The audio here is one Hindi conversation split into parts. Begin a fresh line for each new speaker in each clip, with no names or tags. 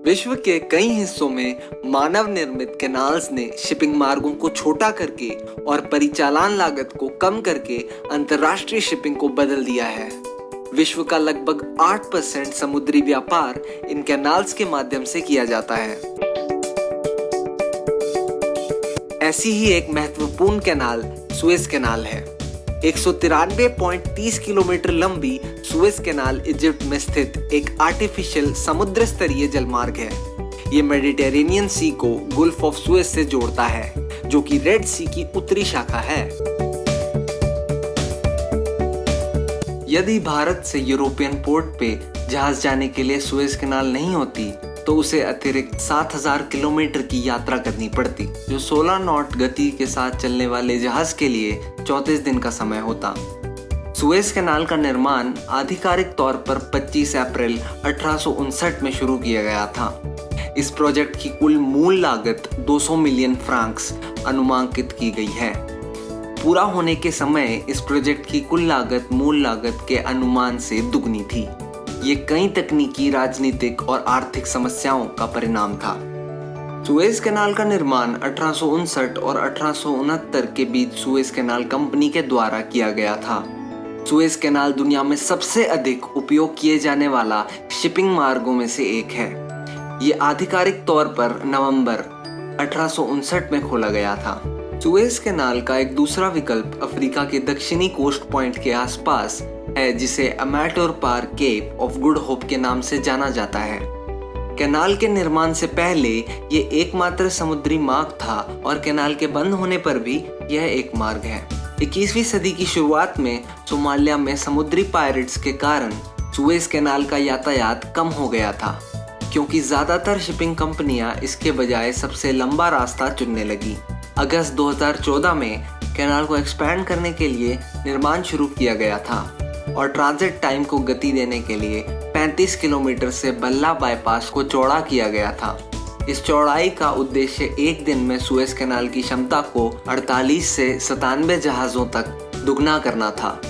विश्व के कई हिस्सों में मानव निर्मित कैनाल्स ने शिपिंग मार्गों को छोटा करके और परिचालन लागत को कम करके अंतर्राष्ट्रीय शिपिंग को बदल दिया है। विश्व का लगभग 8% समुद्री व्यापार इन कैनाल्स के माध्यम से किया जाता है। ऐसी ही एक महत्वपूर्ण कैनाल सुएज कैनाल है। 193.30 किलोमीटर लंबी सुएज कैनाल इजिप्ट में स्थित एक आर्टिफिशियल समुद्र स्तरीय जलमार्ग है। ये मेडिटेरेनियन सी को गल्फ ऑफ सुएज से जोड़ता है, जो कि रेड सी की उत्तरी शाखा है। यदि भारत से यूरोपियन पोर्ट पे जहाज जाने के लिए सुएज कैनाल नहीं होती तो उसे अतिरिक्त 7000 किलोमीटर की यात्रा करनी पड़ती, जो 16 नॉट गति के साथ चलने वाले जहाज के लिए 34 दिन का समय होता। सुएज कैनाल का निर्माण आधिकारिक तौर पर 25 अप्रैल 1859 में शुरू किया गया था। इस प्रोजेक्ट की कुल मूल लागत 200 मिलियन फ्रांक्स अनुमानित की गई है। पूरा होने के समय इस प्रोजेक्ट की कुल लागत मूल लागत के अनुमान से दुगनी थी। ये कई तकनीकी, राजनीतिक और आर्थिक समस्याओं का परिणाम था। सुएज कैनाल का निर्माण 1859 और 1869 के बीच सुएज कैनाल कंपनी के द्वारा किया गया था। सुएज कैनाल दुनिया में सबसे अधिक उपयोग किए जाने वाला शिपिंग मार्गों में से एक है। ये आधिकारिक तौर पर नवंबर 1859 में खोला गया था। सुएज कैनाल का एक दूसरा विकल्प अफ्रीका के दक्षिणी कोस्ट पॉइंट के आसपास है, जिसे अमेटोर पार केप ऑफ गुड होप के नाम से जाना जाता है। कैनाल के निर्माण से पहले ये एकमात्र समुद्री मार्ग था और कैनाल के बंद होने पर भी यह एक मार्ग है। 21वीं सदी की शुरुआत में सोमालिया में समुद्री पायरेट्स के कारण सुएज कैनाल का यातायात कम हो गया था, क्योंकि ज्यादातर शिपिंग कंपनियां इसके बजाय सबसे लंबा रास्ता चुनने लगी। अगस्त 2014 में कैनाल को एक्सपैंड करने के लिए निर्माण शुरू किया गया था और ट्रांजिट टाइम को गति देने के लिए 35 किलोमीटर से बल्ला बाईपास को चौड़ा किया गया था। इस चौड़ाई का उद्देश्य एक दिन में सुएज कैनाल की क्षमता को 48 से 97 जहाजों तक दुगना करना था।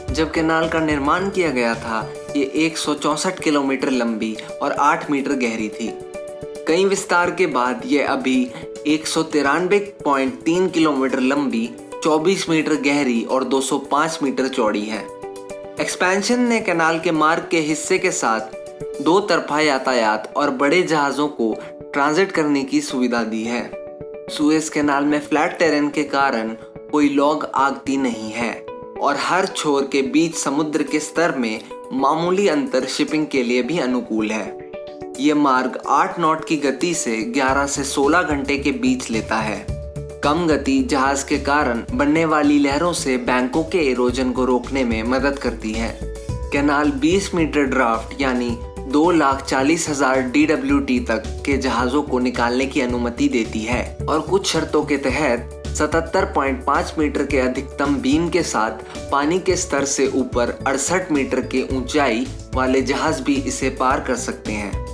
जब कैनाल का निर्माण किया गया था, ये 164 किलोमीटर लंबी और 8 मीटर गहरी थी। कई विस्तार के बाद ये अभी 193.3 किलोमीटर लंबी, 24 मीटर गहरी और 205 मीटर चौड़ी है। एक्सपेंशन ने कैनाल के मार्ग के हिस्से के साथ दो तरफा यातायात और बड़े जहाज़ों को ट्रांजिट करने की सुविधा दी है। सुएज कैनाल में फ्लैट टेरेन के कारण कोई लॉग आगती नहीं है और हर छोर के बीच समुद्र के स्तर में मामूली अंतर शिपिंग के लिए भी अनुकूल है। ये मार्ग 8 नॉट की गति से 11 से 16 घंटे के बीच लेता है। कम गति जहाज के कारण बनने वाली लहरों से बैंकों के इरोजन को रोकने में मदद करती है। कैनाल 20 मीटर ड्राफ्ट यानी 2,40,000 DWT तक के जहाजों को निकालने की अनुमति देती है और कुछ शर्तों के तहत 77.5 मीटर के अधिकतम बीम के साथ पानी के स्तर से ऊपर 68 मीटर के ऊंचाई वाले जहाज भी इसे पार कर सकते हैं।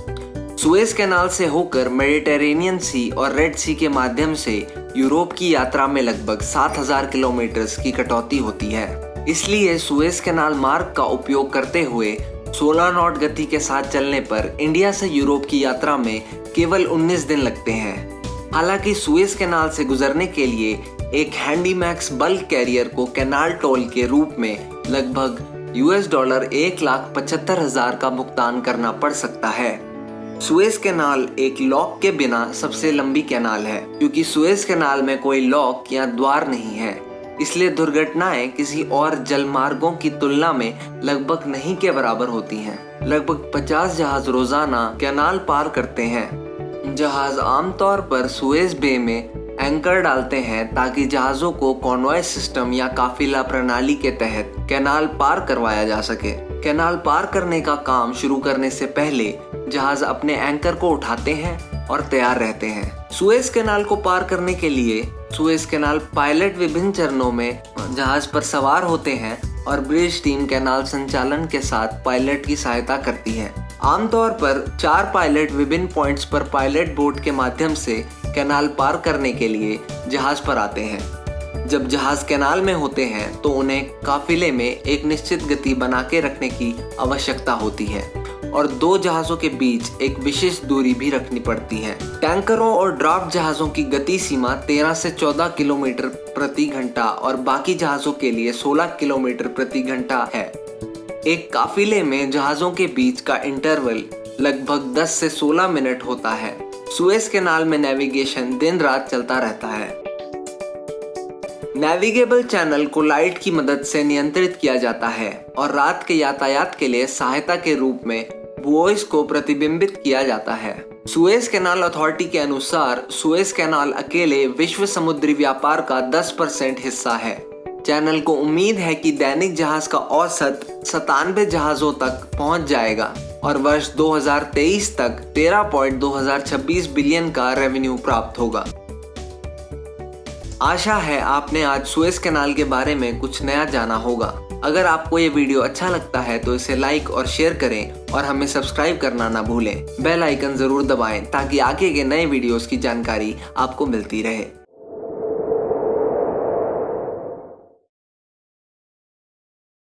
सुएज कैनाल से होकर मेडिटेरेनियन सी और रेड सी के माध्यम से यूरोप की यात्रा में लगभग 7000 किलोमीटर की कटौती होती है। इसलिए सुएज कैनाल मार्ग का उपयोग करते हुए 16 नॉट गति के साथ चलने पर इंडिया से यूरोप की यात्रा में केवल 19 दिन लगते हैं। हालांकि सुएज कैनाल से गुजरने के लिए एक हैंडीमैक्स बल्क कैरियर को कैनाल टोल के रूप में लगभग $1,75,000 का भुगतान करना पड़ सकता है। सुएज कैनाल एक लॉक के बिना सबसे लंबी कैनाल है, क्योंकि सुएज कैनाल में कोई लॉक या द्वार नहीं है। इसलिए दुर्घटनाएं किसी और जलमार्गों की तुलना में लगभग नहीं के बराबर होती हैं। लगभग 50 जहाज रोजाना कैनाल पार करते हैं। जहाज आमतौर पर सुएज बे में एंकर डालते हैं ताकि जहाजों को कॉन्वॉय सिस्टम या काफिला प्रणाली के तहत कैनाल पार करवाया जा सके। कैनाल पार करने का काम शुरू करने से पहले जहाज अपने एंकर को उठाते हैं और तैयार रहते हैं। सुएज कैनाल को पार करने के लिए सुएज कैनाल पायलट विभिन्न चरणों में जहाज पर सवार होते हैं और ब्रिज टीम कैनाल संचालन के साथ पायलट की सहायता करती है। आमतौर पर 4 पायलट विभिन्न पॉइंट्स पर पायलट बोट के माध्यम से कैनाल पार करने के लिए जहाज पर आते हैं। जब जहाज कैनाल में होते हैं तो उन्हें काफिले में एक निश्चित गति बना के रखने की आवश्यकता होती है और 2 जहाजों के बीच एक विशेष दूरी भी रखनी पड़ती है। टैंकरों और ड्राफ्ट जहाजों की गति सीमा 13 से 14 किलोमीटर प्रति घंटा और बाकी जहाजों के लिए 16 किलोमीटर प्रति घंटा है। एक काफिले में जहाजों के बीच का इंटरवल लगभग 10 से 16 मिनट होता है। सुएज कैनाल में नेविगेशन दिन रात चलता रहता है। नेविगेबल चैनल को लाइट की मदद से नियंत्रित किया जाता है और रात के यातायात के लिए सहायता के रूप में बुओइस को प्रतिबिंबित किया जाता है। सुएज कैनाल अथॉरिटी के अनुसार सुएज कैनाल अकेले विश्व समुद्री व्यापार का 10% हिस्सा है। चैनल को उम्मीद है कि दैनिक जहाज का औसत 97 जहाजों तक पहुंच जाएगा और वर्ष 2023 तक 13.2026 बिलियन का रेवेन्यू प्राप्त होगा। आशा है आपने आज सुएज कैनाल के बारे में कुछ नया जाना होगा। अगर आपको ये वीडियो अच्छा लगता है तो इसे लाइक और शेयर करें और हमें सब्सक्राइब करना ना भूलें। बेल आइकन जरूर दबाएं ताकि आगे के नए वीडियोस की जानकारी आपको मिलती रहे।